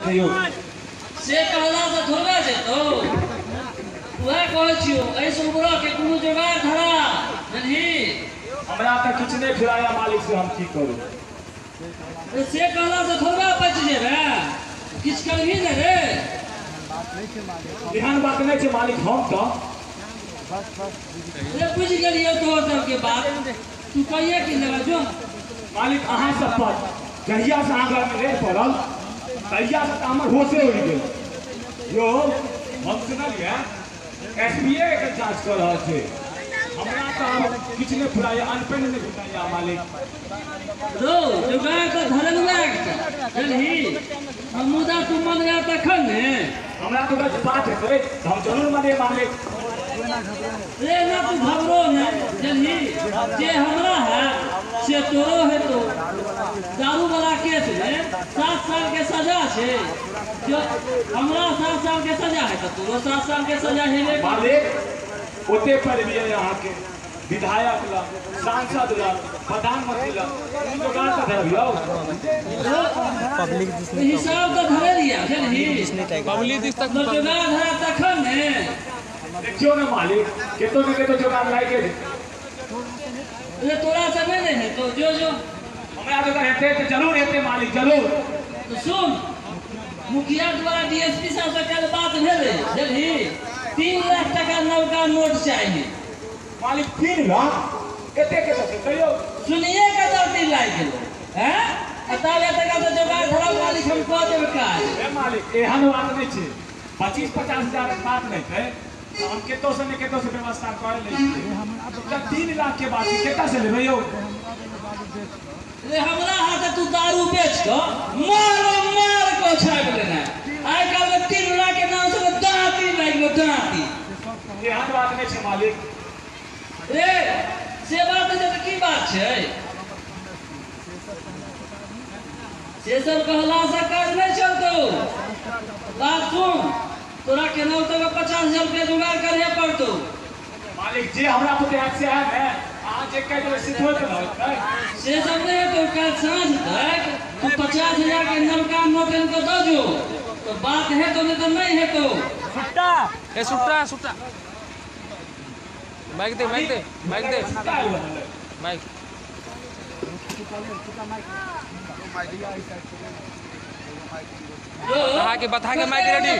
से कहला से थोड़ा जे तो वह कहै छियो ऐसे उबरा के कोनो जोगाड़ धरा नहीं हमरा त किछ नहीं खिलाया मालिक से हम की करू से कहला से थोड़ा बच जेबे किछ करबी न रे ध्यान बात नहीं छे मालिक हम तो रे बुझ गेलियो तोहर सब के बात तू कहिए कि लेबा जो मालिक अहाँ सब पर कहिया से आगर में रे पड़ल कहिया से हमर होशे उड़ गेल यो हम सुनलिए एसबीए के जांच कर रहा छे हमरा तो किछ नहीं फुराया अनपेन नहीं फुराया मालिक रो जोगाड़ तो धरल लाग चलही हम मुदा तू मन गया तखन ने हमरा तो बस बात है करे हम जरूर माने मालिक रे ना तू घबरो न चलही जे हमरा है से तोरो है तो दारू वाला केस में 7 साल के सजा छे जो हमरा 7 साल के सजा है तो तोरो 7 साल के सजा है मालिक ओते पर भी यहाँ के विधायक ला सांसद ला प्रधानमंत्री ला जोगाड़ का धरबियो पब्लिक हिसाब तो धरे लिया चलही पब्लिक दिस तक जोगाड़ धरा तखन ने देखियो ना मालिक केतो ने केतो जोगाड़ लाई के ये तोरा समय नहीं है तो जो हमरा तो रहते तो जरूर रहते मालिक जरूर तो सुन मुखिया द्वारा डीएसपी साहब से कल बात भेले जल्दी 3 लाख टका नवका नोट चाहिए मालिक 3 लाख केते केते से कहियो सुनिए कदर 3 लाख गेलो हैं बतावे टका से जोगाड़ धरा मालिक हम कह देब काज ए मालिक एहन बात नहीं छे 25-50 हजार बात नहीं है हम केतो से व्यवस्था कर ले हमरा 3 लाख के बात केता से लेबे यो रे हमरा हाथ तू दारू बेच के मार को छाप लेना आइ काल 3 लाख के नाम से दाती लागलो दाती एहन बात नहीं छे मालिक रे से बात है तो की बात है से सब कहला से काज नहीं चलतो बात सुन तोरा केना तो 50,000 रुपया जुगाड़ करे पड़तो मालिक जे हमरा तो हाथ से है मैं आज एक कह दे सिद्धो तो से सब नहीं तो कल सांझ तक तू 50,000 के नलका नोट इनको दो जो तो बात है तो नहीं है तो सुट्टा ए सुट्टा माइक दे माइक बता के माइक रेडी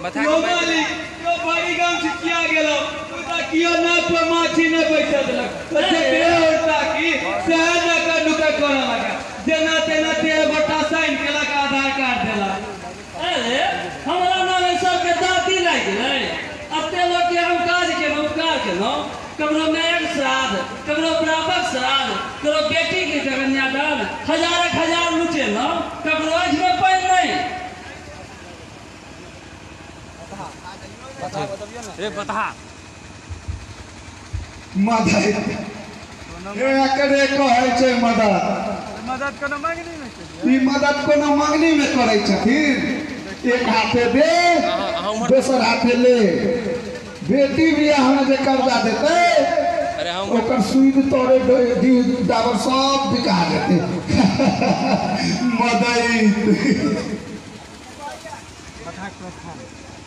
बता के मालिक यो बड़ी गाम छिटिया गेलो उता कियो ना पर माछी न बैठा देलक अच्छा बे होता की सहन का नुका कोना लगा जेना तेना ते बटा साइन केला का आधार कार्ड देला अरे हमरा नाम सब के दाती लाग गेलै अब ते लोग के हम काज के उपकार केलो कबरो में श्राद्ध कबरो प्रापक श्राद्ध कबरो बेटी के कन्यादान हजार लुटे लो कबरो में पैन नहीं रे बता मदद ए करे कहै छै मदद कोनो मांगनी में ई मदद कोनो मांगनी में करै छथिन एक हाथे दे दोसर हाथे ले बेटी बियाह में जे कर्जा देते अरे हम ओकर सुई तोड़े डाबर सब बिका देते मदद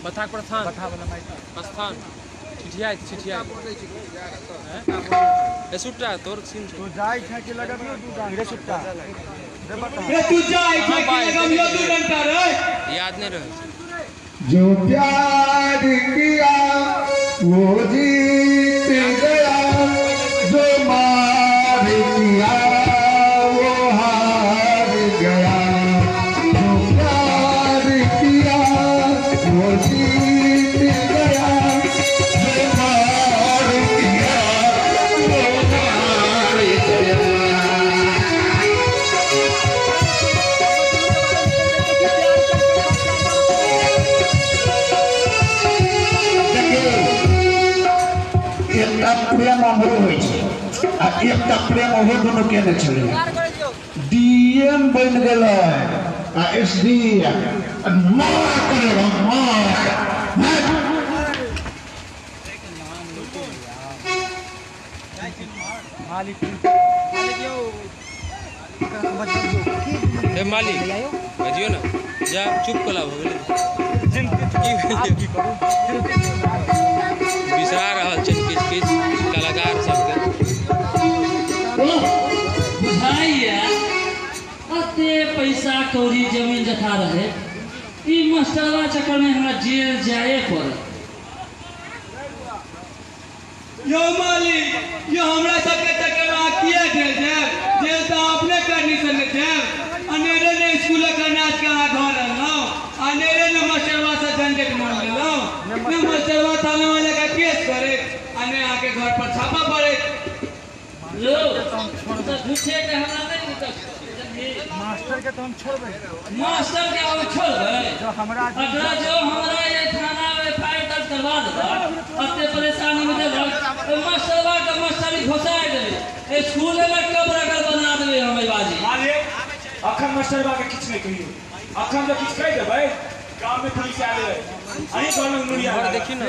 बथाक प्रस्थान चिठिया ए सुट्टा तोर सीन तू जाई छै कि लगाबियो दू डांग रे सुट्टा रे बता रे तू जाई छै कि लगाबियो 2 घंटा रे याद नहीं रहे जो प्यार किया वो जीत गया जो मार किया वो हार गया जो प्यार किया वो जीत गया जो मार किया वो हार गया प्रेम अमर होइ छै आ एकटा प्रेम ओहो दुनू केने छलै डीएम बन गेलै आ एसडी मार करे मालिक मालिक बजियो ना जा चुप कला हो गेलै बिसरा रहल छै किछ किछ कलाकार सबके बुझाइए अते पैसा कौड़ी जमीन जथा रहे ई मास्टरवा चक्कर में हमरा जेल जाए पड़े। यो मालिक यो हमरा सबके चक्कर में किया जेल जाए जेल तो अपने करनी से जाए अनेरे ने स्कूल का नाच के घर रहलो अनेरे ने मास्टरवा से झंझट मार लेलो ने मास्टरवा थाने वाले का केस करे अने आके घर पर छापा पड़े लो तो झूठे के हमरा नहीं उतर मास्टर के तो हम छोड़बे मास्टर के हम छोड़बे जो हमरा अगर जो हमरा ये थाना में फाइल दर्ज करवा देबा अते परेशानी में देबा तो मास्टरवा के मास्टरी घोसाए देबे स्कूल में कब्र कर बना देबे हम बाजी मालिक अखन मास्टरबा के किछ नहीं कहियो अखन जो किछ कह देबै गांव में पुलिस आ जाए अही कहलौ मुड़िया देखी ना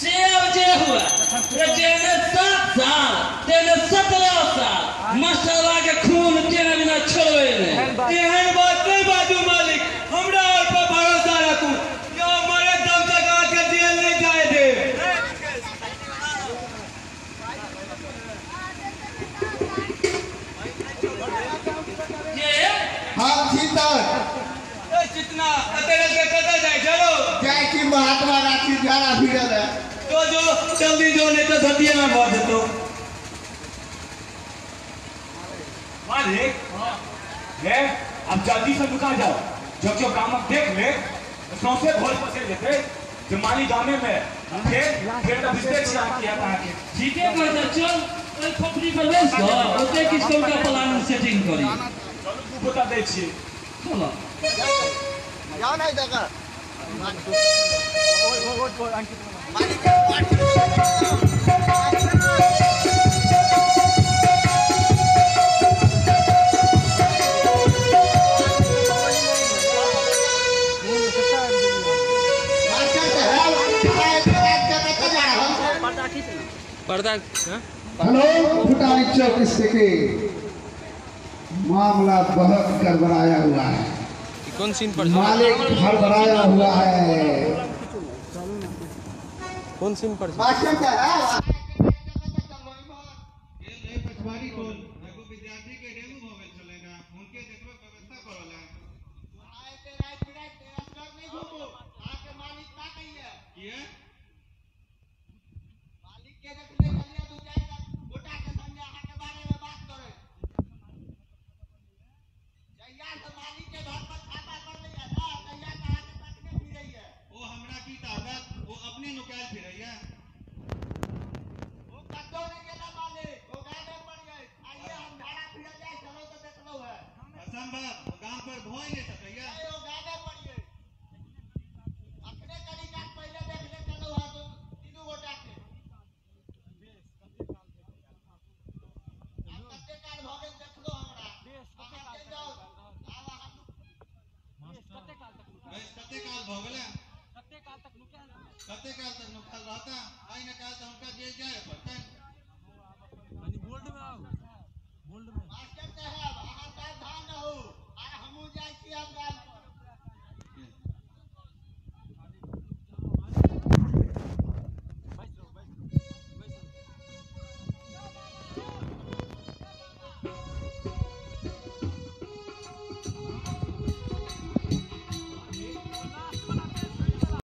से अब जे हुआ ये जेने 7 साल तेने 17 साल मास्टरवा के खून तेने बिना छोड़े नहीं एहन बात नहीं बाजू मालिक हमरा और पर भरोसा रखू यो मरे दम तक आके जेल नहीं जाए दे ये हाँ सीतार ए कितना अतेरे के कदर जाए चलो जय की महात्मा गांधी द्वारा भिड़ल है तो जो जल्दी जो नहीं तो धतिया में भर देतो मालिक ले अब जल्दी से रुका जाओ जो काम अब देख ले तो सौंसे घोल पसे देते जो माली गाँव में फिर तो बिस्तर चला किया था कि ठीक है कहता चल ओई खोपड़ी पर बैस जा ओते किसको का प्लान सेटिंग करी चलो तू बता दे छी चलो जाओ नहीं देखा ओए अंकित पर्दा हेलो फुटाई चौक स्थिति मामला बहुत गड़बड़ाया हुआ है कौन सीन पर मालिक हड़बड़ाया हुआ है कौन सीन पर मास्टर साहब पछवाड़ी कोल एगो विद्यार्थी के डेंगू हो गेल छलेगा उनके देखबे व्यवस्था करला आए के रात स्तर नहीं घूमो आके मालिक का कहिए किए मालिक के देखले चलिए दू चार गोटा के संगे आहा के बारे में बात करे जैया से मालिक के घर पर खाता कर लिया ना तैया कहा के तकने भी रही है वो हमरा की ताकत वो अपने नुकाल फिरैया वो कतो नहीं गेला मालिक वो गाने पड़ गए आइए हम झाड़ा फिर जाए चलो तो देख लो है असंभव गांव पर भोई नहीं सकैया वो गाने पड़ गए अपने तरीका पहले देख ले चलो है तो तीनों गोटा के अब कते काल भगे देख लो हमरा आहा के जाओ आवा हम कते काल तक भगले कते काल तक नुकसान रहता आई न काल तो हमका जेल जाए पड़ता मास्टर साहब आहा सावधान रहू आ हमहू जाई छी अब